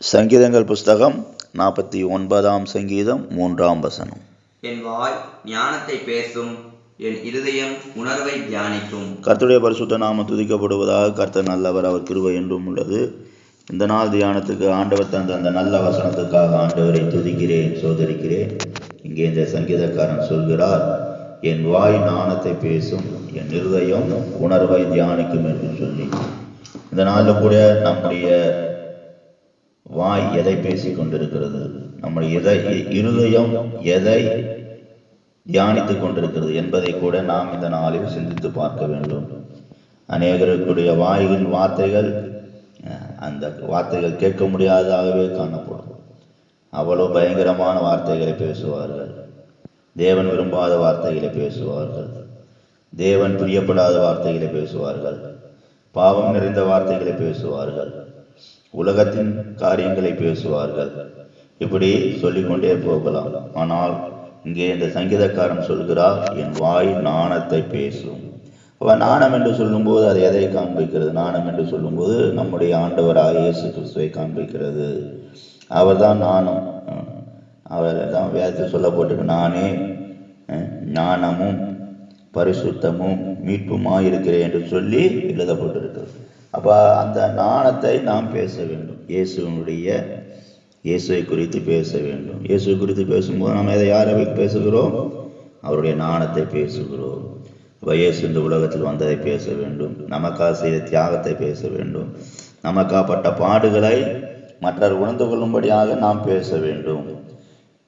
சங்கீதங்கள் புஸ்தகம் 49ஆம் சங்கீதம் 3ஆம் வசனம். என் வாய் ஞானத்தை பேசும், என் இருதயம் உணர்வை தியானிக்கும். கர்த்தருடைய பரிசுத்த நாமம் துதிக்கப்படுவதாக. கர்த்தர் நல்லவர், அவர் கிருபை என்றும் உள்ளது. இந்த நாள் தியானத்துக்கு ஆண்டவர் தந்த அந்த நல்ல வசனத்துக்காக ஆண்டவரை துதிக்கிறேன், சோதரிக்கிறேன். இங்கே இந்த சங்கீதக்காரன் சொல்கிறார், என் வாய் ஞானத்தை பேசும், என் இருதயம் உணர்வை தியானிக்கும் என்று சொல்லி. இந்த நாளில் கூட நம்முடைய வாய் எதை பேசிக் கொண்டிருக்கிறது, நம்முடைய இருதயம் எதை தியானித்துக் கொண்டிருக்கிறது என்பதை கூட நாம் இந்த நாளில் சிந்தித்து பார்க்க வேண்டும். அநேகருக்குடைய வாய்களின் வார்த்தைகள், அந்த வார்த்தைகள் கேட்க முடியாததாகவே காணப்படும். அவ்வளோ பயங்கரமான வார்த்தைகளை பேசுவார்கள். தேவன் விரும்பாத வார்த்தைகளை பேசுவார்கள். தேவன் பிரியப்படாத வார்த்தைகளை பேசுவார்கள். பாவம் நிறைந்த வார்த்தைகளை பேசுவார்கள். உலகத்தின் காரியங்களை பேசுவார்கள். இப்படி சொல்லிக்கொண்டே போகலாம். ஆனால் இங்கே இந்த சங்கீதக்காரன் சொல்கிறார், என் வாய் ஞானத்தை பேசும். நாணம் என்று சொல்லும்போது அது எதை காண்பிக்கிறது? நாணம் என்று சொல்லும்போது நம்முடைய ஆண்டவராக இயேசு கிறிஸ்துவை காண்பிக்கிறது. அவர் தான் நாணம். அவர் தான் வேதத்தில் சொல்லப்பட்டிருக்கு, நானே ஞானமும் பரிசுத்தமும் மீட்புமாயிருக்கிறேன் என்று சொல்லி எழுதப்பட்டிருக்கிறது. அப்போ அந்த நாணத்தை நாம் பேச வேண்டும். இயேசுவை குறித்து பேச வேண்டும். இயேசுவை குறித்து பேசும்போது நாம் யாரை பேசுகிறோம்? அவருடைய நாணத்தை பேசுகிறோம். அப்போ இயேசு இந்த உலகத்தில் வந்ததை பேச வேண்டும். நமக்காக செய்த தியாகத்தை பேச வேண்டும். நமக்காப்பட்ட பாடுகளை மற்றவர் உணர்ந்து கொள்ளும்படியாக நாம் பேச வேண்டும்.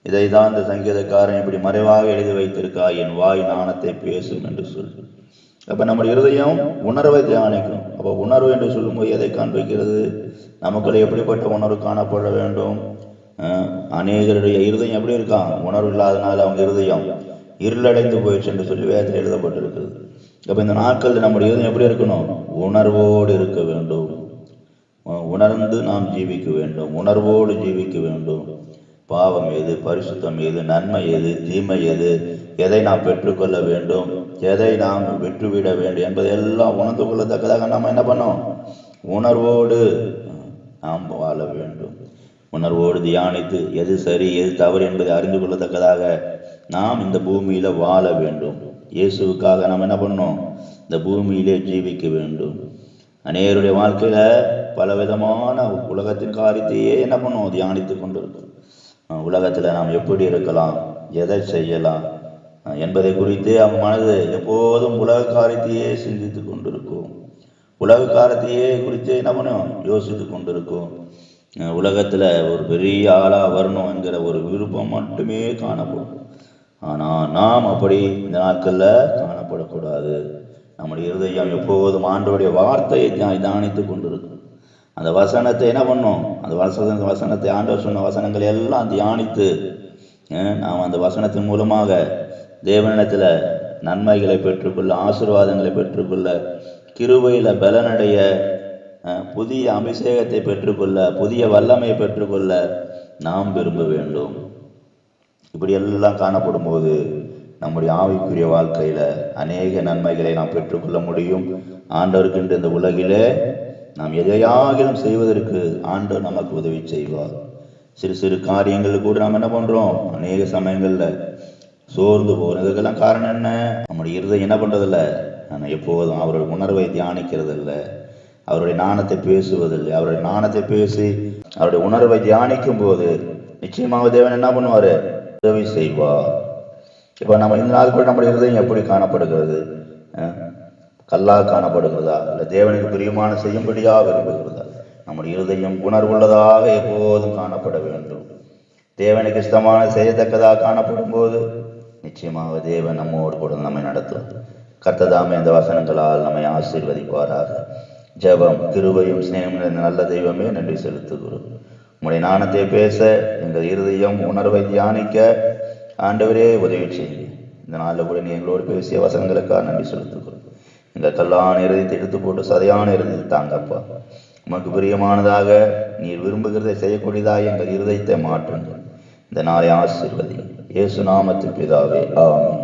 இதை தான் இந்த சங்கீதக்காரன் இப்படி மறைவாக எழுதி வைத்திருக்கா, என் வாய் ஞானத்தை பேசும் என்று சொல்லி. அப்போ நம்முடைய இருதயம் உணர்வை தியானிக்கும். அப்போ உணர்வு என்று சொல்லும்போது எதை காண்பிக்கிறது? நமக்குள்ள எப்படிப்பட்ட உணர்வு காணப்பட வேண்டும்? அநேகருடைய இருதயம் எப்படி இருக்கான்? உணர்வு இல்லாதனால அவங்க இருதயம் இருளடைந்து போயிடுச்சு என்று சொல்லி வேதத்தில் எழுதப்பட்டிருக்குது. அப்போ இந்த நாட்களில் நம்முடைய இருதயம் எப்படி இருக்கணும்? உணர்வோடு இருக்க வேண்டும். உணர்ந்து நாம் ஜீவிக்க வேண்டும். உணர்வோடு ஜீவிக்க வேண்டும். பாவம் எது, பரிசுத்தம் எது, நன்மை எது, தீமை எது, எதை நாம் பெற்றுக்கொள்ள வேண்டும், எதை நாம் விட்டுவிட வேண்டும் என்பதையெல்லாம் உணர்ந்து கொள்ளத்தக்கதாக நாம் என்ன பண்ணோம்? உணர்வோடு நாம் வாழ வேண்டும். உணர்வோடு தியானித்து எது சரி எது தவறு என்பதை அறிந்து கொள்ளத்தக்கதாக நாம் இந்த பூமியில வாழ வேண்டும். இயேசுவுக்காக நாம் என்ன பண்ணோம்? இந்த பூமியிலே ஜீவிக்க வேண்டும். அநேகருடைய வாழ்க்கையில பலவிதமான உலகத்தின் காரியத்தையே என்ன பண்ணுவோம்? தியானித்து கொண்டிருக்கிறோம். உலகத்தில் நாம் எப்படி இருக்கலாம், எதை செய்யலாம் என்பதை குறித்து அவங்க மனது எப்போதும் உலக காரியத்தையே சிந்தித்து கொண்டிருக்கும். உலக காரியத்தையே குறித்து என்ன பண்ணுவோம்? யோசித்து கொண்டிருக்கும். உலகத்தில் ஒரு பெரிய ஆளாக வரணும் என்கிற ஒரு விருப்பம் மட்டுமே காணப்படும். ஆனால் நாம் அப்படி இந்த நாட்களில் காணப்படக்கூடாது. நம்முடைய இருதயம் எப்போதும் ஆண்டவருடைய வார்த்தையை தியானித்து கொண்டிருக்கும். அந்த வசனத்தை என்ன பண்ணோம்? அந்த வசனத்தை ஆண்டவர் சொன்ன வசனங்களை எல்லாம் தியானித்து நாம் அந்த வசனத்தின் மூலமாக தேவனிடத்தில் நன்மைகளை பெற்றுக்கொள்ள, ஆசீர்வாதங்களை பெற்றுக்கொள்ள, கிருபையில் பலனடைய, புதிய அபிஷேகத்தை பெற்றுக்கொள்ள, புதிய வல்லமையை பெற்றுக்கொள்ள நாம் விரும்ப வேண்டும். இப்படி எல்லாம் காணப்படும் போது நம்முடைய ஆவிக்குரிய வாழ்க்கையில் அநேக நன்மைகளை நாம் பெற்றுக்கொள்ள முடியும். ஆண்டவருக்கென்று இந்த உலகிலே நாம் எதையாகிலும் செய்வதற்கு ஆண்டவர் நமக்கு உதவி செய்வார். சிறு சிறு காரியங்கள் கூட நாம் என்ன பண்ணுறோம்? அநேக சமயங்களில் சோர்ந்து போகிறோம். இதுக்கெல்லாம் காரணம் என்ன? நம்முடைய இருதயம் என்ன பண்ணுறதில்ல? நான் எப்போதும் அவருடைய உணர்வை தியானிக்கிறதில்லை, அவருடைய நாணத்தை பேசுவதில்லை. அவருடைய நாணத்தை பேசி அவருடைய உணர்வை தியானிக்கும் போது நிச்சயமாக தேவன் என்ன பண்ணுவார்? உதவி செய்வார். இப்போ நம்ம இந்த நாள் கூட நம்முடைய இருதயம் எப்படி காணப்படுகிறது? கல்லாக காணப்படுகிறதா, இல்லை தேவனுக்கு பிரியமான செய்யும்படியாக விரும்புகிறதா? நம்முடைய இருதயம் உணர்வுள்ளதாக எப்போதும் காணப்பட வேண்டும். தேவனுக்கு இஷ்டமான செய்யத்தக்கதாக காணப்படும் போது நிச்சயமாக தேவன் நம்மோடு கூட நம்மை நடத்தும். கர்த்ததாமே இந்த வசனங்களால் நம்மை ஆசீர்வதிப்பாராக. ஜெபம். கிருபையும் சிநேகமும் நிறைந்த நல்ல தெய்வமே, நன்றி செலுத்துகிறோம். உங்களுடைய நாணத்தை பேச, எங்கள் இருதயம் உணர்வை தியானிக்க ஆண்டவரே உதவி செய்யுங்க. இந்த நாளில் கூட நீ எங்களோடு பேசிய வசனங்களுக்காக நன்றி செலுத்துகிறோம். இந்த கல்லான இறுதியத்தை எடுத்து போட்டு சதையான இறுதியை தாங்கப்பா. உமக்கு பிரியமானதாக நீர் விரும்புகிறதை செய்யக்கூடியதாக எங்கள் இருதயத்தை மாற்றுங்கள். இந்த நாளை ஆசீர்வதி. இயேசு நாமத்தின் பிதாவே, ஆமென்.